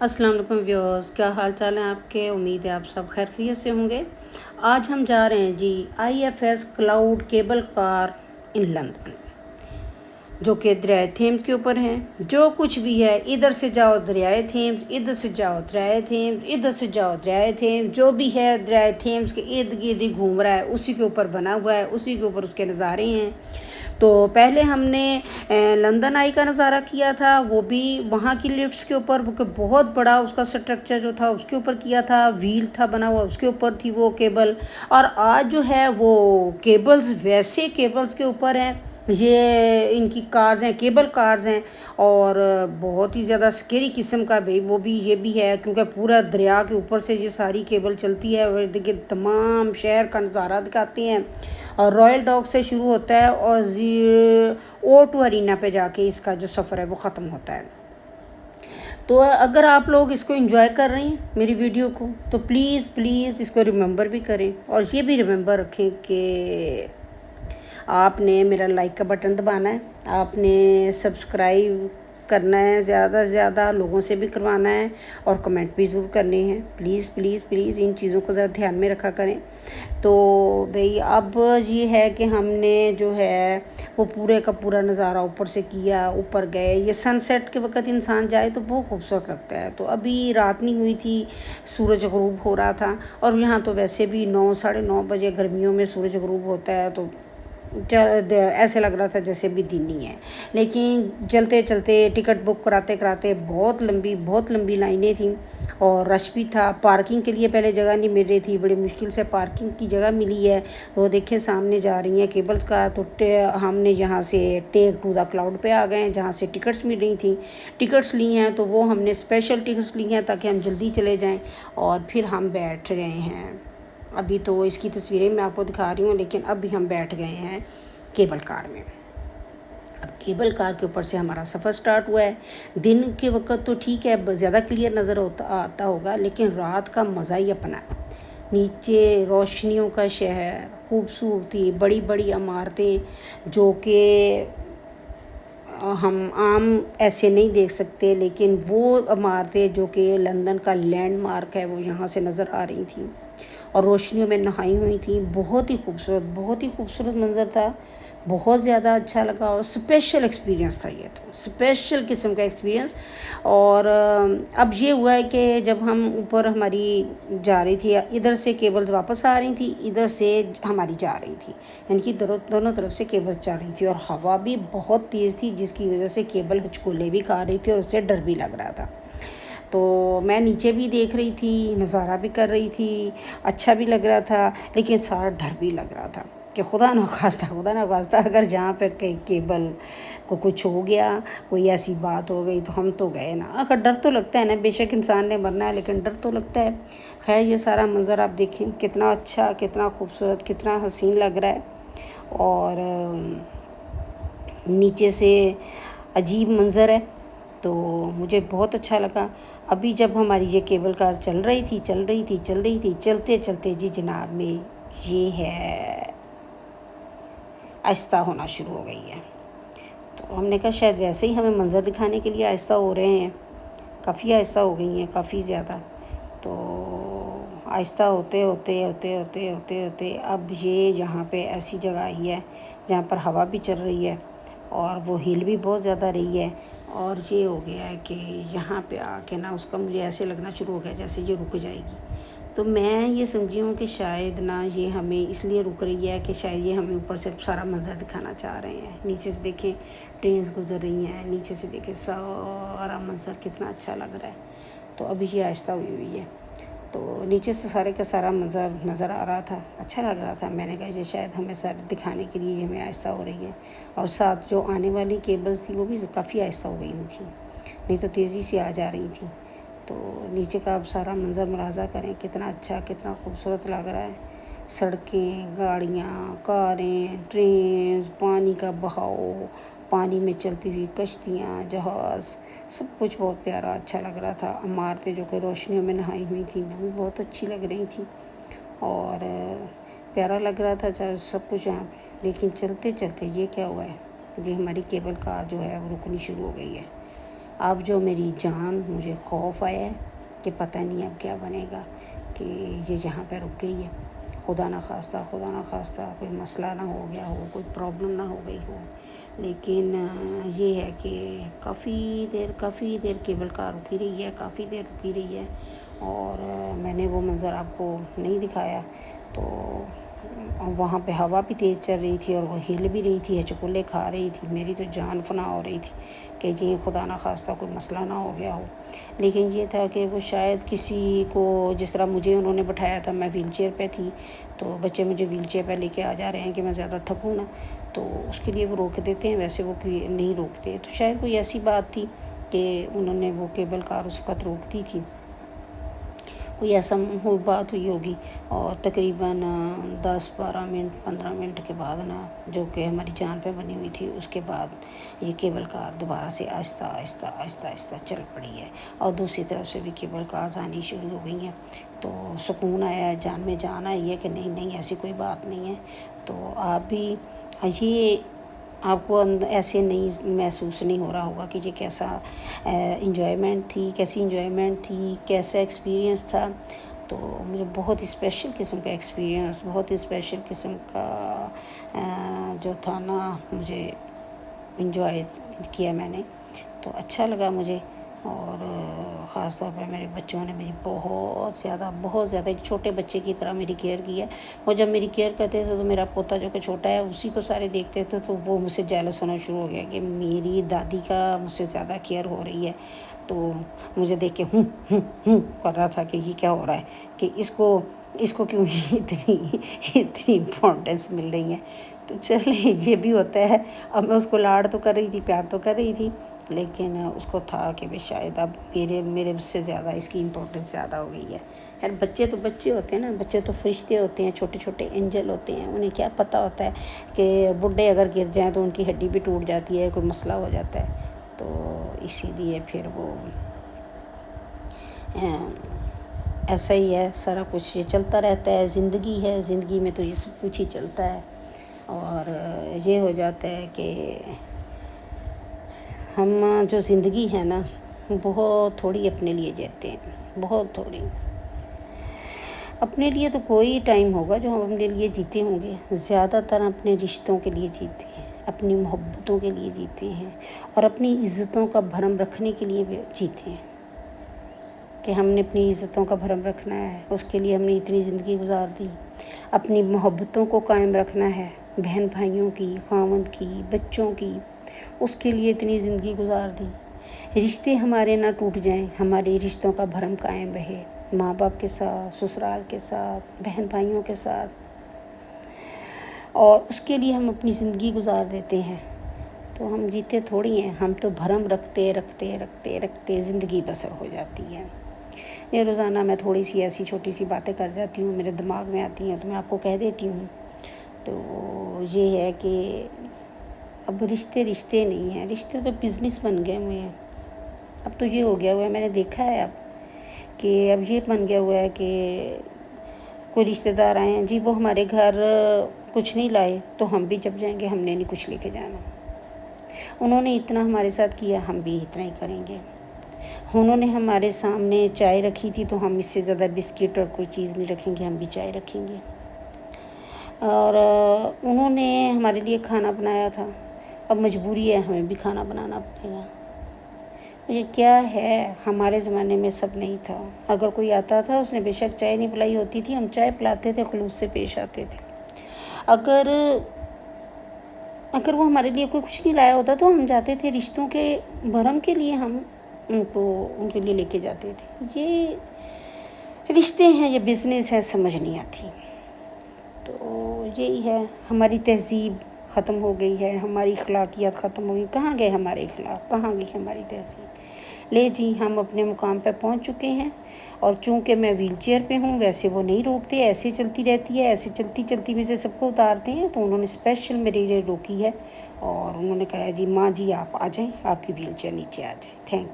अस्सलाम वालेकुम व्यूअर्स, क्या हाल चाल है आपके। उम्मीद है आप सब खैरियत से होंगे। आज हम जा रहे हैं जी IFS cloud cable car in London, जो कि दरियाए थेम्स के ऊपर हैं। जो कुछ भी है, इधर से जाओ दरियाए थेम्स, इधर से जाओ दरियाए थेम्स, इधर से जाओ दरियाए थेम्स। जो भी है दरियाए थेम्स के इर्द गिर्द ही घूम रहा है, उसी के ऊपर बना हुआ है, उसी के ऊपर उसके नज़ारे हैं। तो पहले हमने लंदन आई का नज़ारा किया था, वो भी वहाँ की लिफ्ट्स के ऊपर, वो बहुत बड़ा उसका स्ट्रक्चर जो था उसके ऊपर किया था, व्हील था बना हुआ, उसके ऊपर थी वो केबल। और आज जो है वो केबल्स वैसे केबल्स के ऊपर हैं। ये इनकी कार्स हैं, केबल कार्स हैं, और बहुत ही ज़्यादा स्केरी किस्म का भाई वो भी ये भी है, क्योंकि पूरा दरिया के ऊपर से ये सारी केबल चलती है और देखिए तमाम शहर का नज़ारा दिखाती हैं। और रॉयल डॉक से शुरू होता है और O2 अरीना पे जाके इसका जो सफ़र है वो ख़त्म होता है। तो अगर आप लोग इसको एंजॉय कर रहे हैं मेरी वीडियो को, तो प्लीज़ प्लीज़ इसको रिमेंबर भी करें, और ये भी रिमेंबर रखें कि आपने मेरा लाइक का बटन दबाना है, आपने सब्सक्राइब करना है, ज़्यादा से ज़्यादा लोगों से भी करवाना है, और कमेंट भी ज़रूर करने हैं। प्लीज़ प्लीज़ प्लीज़ इन चीज़ों को ज़रा ध्यान में रखा करें। तो भाई अब ये है कि हमने जो है वो पूरे का पूरा नज़ारा ऊपर से किया, ऊपर गए। ये सनसेट के वक्त इंसान जाए तो बहुत खूबसूरत लगता है। तो अभी रात नहीं हुई थी, सूरज ग़रूब हो रहा था, और यहाँ तो वैसे भी 9 साढ़े 9 बजे गर्मियों में सूरज ग़रूब होता है, तो ऐसे लग रहा था जैसे भी दिन ही है। लेकिन चलते चलते टिकट बुक कराते कराते बहुत लंबी लाइनें थी, और रश भी था। पार्किंग के लिए पहले जगह नहीं मिल रही थी, बड़ी मुश्किल से पार्किंग की जगह मिली है। तो देखें सामने जा रही हैं केबल्स का। तो हमने यहाँ से टेक टू द क्लाउड पे आ गए हैं, जहाँ से टिकट्स मिल रही थी। टिकट्स ली हैं, तो वो हमने स्पेशल टिकट्स ली हैं ताकि हम जल्दी चले जाएँ, और फिर हम बैठ गए हैं। अभी तो इसकी तस्वीरें मैं आपको दिखा रही हूँ, लेकिन अभी हम बैठ गए हैं केबल कार में। अब केबल कार के ऊपर से हमारा सफ़र स्टार्ट हुआ है। दिन के वक्त तो ठीक है, ज़्यादा क्लियर नज़र आता होगा, लेकिन रात का मज़ा ही अपना है। नीचे रोशनियों का शहर, खूबसूरती, बड़ी बड़ी इमारतें जो कि हम आम ऐसे नहीं देख सकते, लेकिन वो इमारतें जो कि लंदन का लैंडमार्क है वो यहाँ से नज़र आ रही थी, और रोशनियों में नहाई हुई थी। बहुत ही खूबसूरत मंज़र था, बहुत ज़्यादा अच्छा लगा, और स्पेशल एक्सपीरियंस था। ये तो स्पेशल किस्म का एक्सपीरियंस। और अब ये हुआ है कि जब हम ऊपर हमारी जा रही थी, इधर से केबल्स वापस आ रही थी, इधर से हमारी जा रही थी, यानी कि दोनों तरफ से केबल्स जा रही थी, और हवा भी बहुत तेज़ थी, जिसकी वजह से केबल हिचकोले भी खा रही थी, और उससे डर भी लग रहा था। तो मैं नीचे भी देख रही थी, नज़ारा भी कर रही थी, अच्छा भी लग रहा था, लेकिन सारा डर भी लग रहा था कि खुदा न खास्ता अगर जहाँ पे केबल को कुछ हो गया, कोई ऐसी बात हो गई, तो हम तो गए ना। अगर डर तो लगता है ना, बेशक इंसान ने मरना है, लेकिन डर तो लगता है। खैर, ये सारा मंज़र आप देखें, कितना अच्छा, कितना खूबसूरत, कितना हसीन लग रहा है, और नीचे से अजीब मंज़र है, तो मुझे बहुत अच्छा लगा। अभी जब हमारी ये केबल कार चल रही थी, चलते चलते जी जनाब में ये है आहिस्ता होना शुरू हो गई है। तो हमने कहा शायद वैसे ही हमें मंज़र दिखाने के लिए आहिस्ता हो रहे हैं, काफ़ी आहिस्ता हो गई हैं, काफ़ी ज़्यादा। तो आहिस्ता होते अब ये यहाँ पे ऐसी जगह आई है जहाँ पर हवा भी चल रही है, और वो हिल भी बहुत ज़्यादा रही है, और ये हो गया है कि यहाँ पे आके ना उसका मुझे ऐसे लगना शुरू हो गया जैसे ये रुक जाएगी। तो मैं ये समझी हूँ कि शायद ना ये हमें इसलिए रुक रही है कि शायद ये हमें ऊपर से सारा मंज़र दिखाना चाह रहे हैं। नीचे से देखें ट्रेन्स गुजर रही हैं, नीचे से देखें सारा मंज़र कितना अच्छा लग रहा है। तो अभी ये आहिस्ता हुई है, तो नीचे से सारे का सारा मंज़र नज़र आ रहा था, अच्छा लग रहा था। मैंने कहा ये शायद हमें सर दिखाने के लिए हमें आहिस्ता हो रही है, और साथ जो आने वाली केबल्स थी वो भी काफ़ी आहिस्ता हो गई थी, नहीं तो तेज़ी से आ जा रही थी। तो नीचे का आप सारा मंज़र मुलाहाज़ा करें, कितना अच्छा, कितना खूबसूरत लग रहा है। सड़कें, गाड़ियाँ, कारें, ट्रेन्स, पानी का बहाव, पानी में चलती हुई कश्तियाँ, जहाज़, सब कुछ बहुत प्यारा अच्छा लग रहा था। इमारतें जो कि रोशनियों में नहाई हुई थी वो भी बहुत अच्छी लग रही थी, और प्यारा लग रहा था सब कुछ यहाँ पे। लेकिन चलते चलते ये क्या हुआ है, ये हमारी केबल कार जो है वो रुकनी शुरू हो गई है। اب جو میری جان، مجھے خوف آیا ہے کہ پتہ نہیں اب کیا بنے گا، کہ یہ جہاں پہ رک گئی ہے، خدا نہ خواستہ کوئی مسئلہ نہ ہو گیا ہو، کوئی پرابلم نہ ہو گئی ہو۔ لیکن یہ ہے کہ کافی دیر کیبل کار رکی رہی ہے اور میں نے وہ منظر آپ کو نہیں دکھایا، تو وہاں پہ ہوا بھی تیز چل رہی تھی اور وہ ہل بھی رہی تھی، چکلے کھا رہی تھی، میری تو جان فنا ہو رہی تھی کہ جی خدا نہ خواستہ کوئی مسئلہ نہ ہو گیا ہو۔ لیکن یہ تھا کہ وہ شاید کسی کو، جس طرح مجھے انہوں نے بٹھایا تھا، میں ویل چیئر پہ تھی، تو بچے مجھے ویل چیئر پہ لے کے آ جا رہے ہیں کہ میں زیادہ تھکوں نا، تو اس کے لیے وہ روک دیتے ہیں، ویسے وہ نہیں روکتے، تو شاید کوئی ایسی بات تھی کہ انہوں نے وہ کیبل کار اس وقت روک دی تھی، کوئی ایسا بات ہوئی ہوگی۔ اور تقریباً 10-12-15 منٹ کے بعد نا، جو کہ ہماری جان پہ بنی ہوئی تھی، اس کے بعد یہ کیبل کار دوبارہ سے آہستہ چل پڑی ہے اور دوسری طرف سے بھی کیبل کارز آنی شروع ہو گئی ہیں، تو سکون آیا ہے، جان میں جان آئی ہے کہ نہیں ایسی کوئی بات نہیں ہے۔ تو آپ بھی یہ، آپ کو ایسے نہیں محسوس نہیں ہو رہا ہوگا کہ یہ کیسا انجوائمنٹ تھی، کیسا ایکسپیرینس تھا۔ تو مجھے بہت اسپیشل قسم کا ایکسپیرینس، بہت اسپیشل قسم کا جو تھا نا، مجھے انجوائے کیا میں نے، تو اچھا لگا مجھے۔ اور خاص طور پر میرے بچوں نے میری بہت زیادہ ایک چھوٹے بچے کی طرح میری کیئر کی ہے۔ وہ جب میری کیئر کرتے تھے تو میرا پوتا جو کہ چھوٹا ہے، اسی کو سارے دیکھتے تھے تو وہ مجھ سے جیلس ہونا شروع ہو گیا کہ میری دادی کا مجھ سے زیادہ کیئر ہو رہی ہے، تو مجھے دیکھ کے کر رہا تھا کہ یہ کیا ہو رہا ہے، کہ اس کو کیوں اتنی امپورٹنس مل رہی ہے۔ تو چلے، یہ بھی ہوتا ہے۔ اب میں اس کو لاڈ تو کر رہی تھی، پیار تو کر رہی تھی، لیکن اس کو تھا کہ شاید اب میرے سے زیادہ اس کی امپورٹنس زیادہ ہو گئی ہے۔ یار بچے تو بچے ہوتے ہیں نا، بچے تو فرشتے ہوتے ہیں، چھوٹے چھوٹے اینجل ہوتے ہیں، انہیں کیا پتہ ہوتا ہے کہ بڈھے اگر گر جائیں تو ان کی ہڈی بھی ٹوٹ جاتی ہے، کوئی مسئلہ ہو جاتا ہے، تو اسی لیے پھر وہ ایسا ہی ہے، سارا کچھ یہ چلتا رہتا ہے، زندگی ہے، زندگی میں تو یہ سب کچھ ہی چلتا ہے۔ اور یہ ہو جاتا ہے کہ ہم جو زندگی ہے نا، بہت تھوڑی اپنے لیے جیتے ہیں، بہت تھوڑی۔ اپنے لیے تو کوئی ٹائم ہوگا جو ہم اپنے لیے جیتے ہوں گے، زیادہ تر اپنے رشتوں کے لیے جیتے ہیں، اپنی محبتوں کے لیے جیتے ہیں، اور اپنی عزتوں کا بھرم رکھنے کے لیے بھی جیتے ہیں کہ ہم نے اپنی عزتوں کا بھرم رکھنا ہے، اس کے لیے ہم نے اتنی زندگی گزار دی۔ اپنی محبتوں کو قائم رکھنا ہے، بہن بھائیوں کی، خاوند کی، بچوں کی، اس کے لیے اتنی زندگی گزار دی۔ رشتے ہمارے نہ ٹوٹ جائیں، ہمارے رشتوں کا بھرم قائم رہے، ماں باپ کے ساتھ، سسرال کے ساتھ، بہن بھائیوں کے ساتھ، اور اس کے لیے ہم اپنی زندگی گزار دیتے ہیں، تو ہم جیتے تھوڑی ہیں، ہم تو بھرم رکھتے زندگی بسر ہو جاتی ہے۔ یہ روزانہ میں تھوڑی سی ایسی چھوٹی سی باتیں کر جاتی ہوں، میرے دماغ میں آتی ہیں تو میں آپ کو کہہ دیتی ہوں۔ تو یہ ہے کہ اب رشتے نہیں ہیں، رشتے تو بزنس بن گئے ہوئے ہیں۔ اب تو یہ ہو گیا ہوا ہے، میں نے دیکھا ہے اب کہ اب یہ بن گیا ہوا ہے کہ کوئی رشتہ دار آئے ہیں، جی وہ ہمارے گھر کچھ نہیں لائے تو ہم بھی جب جائیں گے ہم نے نہیں کچھ لے کے جانا، انہوں نے اتنا ہمارے ساتھ کیا، ہم بھی اتنا ہی کریں گے، انہوں نے ہمارے سامنے چائے رکھی تھی تو ہم اس سے زیادہ بسکٹ اور کوئی چیز نہیں رکھیں گے، ہم بھی چائے رکھیں گے، اور انہوں نے ہمارے لیے کھانا بنایا تھا، اب مجبوری ہے ہمیں بھی کھانا بنانا پڑے گا۔ یہ کیا ہے، ہمارے زمانے میں سب نہیں تھا، اگر کوئی آتا تھا اس نے بے شک چائے نہیں پلائی ہوتی تھی، ہم چائے پلاتے تھے، خلوص سے پیش آتے تھے۔ اگر وہ ہمارے لیے کوئی کچھ نہیں لایا ہوتا تو ہم جاتے تھے رشتوں کے بھرم کے لیے، ہم ان کے لیے لے کے جاتے تھے۔ یہ رشتے ہیں، یہ بزنس ہے، سمجھ نہیں آتی۔ تو یہی ہے، ہماری تہذیب ختم ہو گئی ہے، ہماری اخلاقیات ختم ہو گئی، کہاں گئے ہمارے اخلاق، کہاں گئی ہماری تہذیب؟ لے جی، ہم اپنے مقام پہ پہنچ چکے ہیں، اور چونکہ میں ویل چیئر پہ ہوں، ویسے وہ نہیں روکتے، ایسے چلتی رہتی ہے، ایسے چلتی میں سے سب کو اتارتے ہیں، تو انہوں نے اسپیشل میرے لیے روکی ہے، اور انہوں نے کہا جی ماں جی آپ آ جائیں، آپ کی ویل چیئر نیچے آ جائیں، تھینک یو۔